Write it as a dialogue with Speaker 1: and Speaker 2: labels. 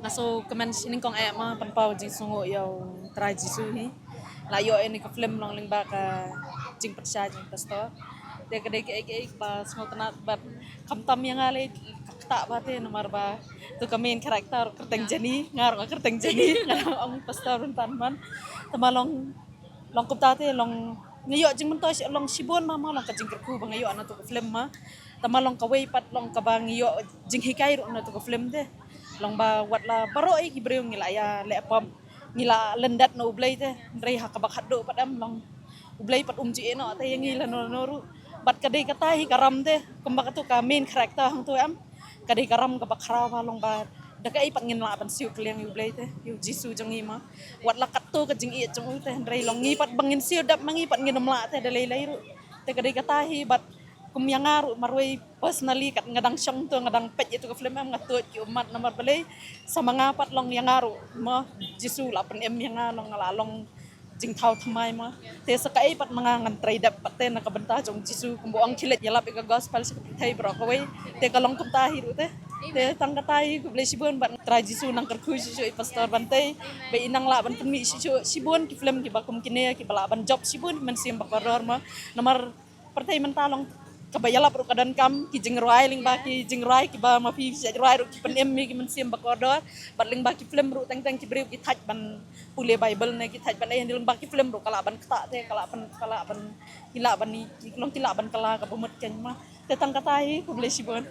Speaker 1: naso kemen sining kong ma panpau jing sungo yaw traji suhi layo ini ke film long ling baka jing persya jing pasto de kede ke pas mau tenat bat kamtam yang ale tak bate nomor ba tu main karakter kerteng jani ngar kerteng jani ngar ong pasto runtan man tamalong long kuptate long ngayo jing mentos long sibon mama long ka jing kerku bangayo ana tu film ma tamalong kawai pat long kabang yo jing hikai ro na tu film de long ba wat la baro ai gibreu ngila ya le pom ngila lendat no ublay te rei hakabak haddo padam long ublay pat umji eno te ngila no noru bat kadai katai karam te kumbak tu ka main karakter hang tu am kadai karam ka bakhra ba long ba dakai pat ngin la ban siu kliang ublay te yu jisu jong ima wat la kat tu ka jing i jong te rei long ngi pat bangin siu dap mangi pat ngin mla te dalai lai ru te kadai katai bat kum yang ngaru marway personally kat ngadang syong tu ngadang pet itu ke film am ngatut ki umat nomor belai sama ngapat long yang ngaru ma jisu la pen em yang ngalong ngalalong jing thau thamai ma te sakai pat mangangan traidap pat te nakabenta jong jisu kumbuang kilet yalap ika gospel thai bro kawai te kalong kum tahi ru te tang katai ku blai sibon bat tra jisu nang kerku jisu pastor bantai be inang la ban penmi jisu sibon ki film ki bakum kine ki bala ban job sibon men sim bakor ma nomor pertai mentalong kabayala pro kadan kam ki jingrai ling ba ki jingrai ki ba ma fi jingrai ru ki penem mi ki mensim bakodor bat ling ba ki film ru tang ki breu ki thaj ban pule bible ne ki thaj ban ai ling ba ki film ru kala ban kata te kala ban kila ban ni long kila ban kala ka bumut ken ma te tang katai ku blesi bon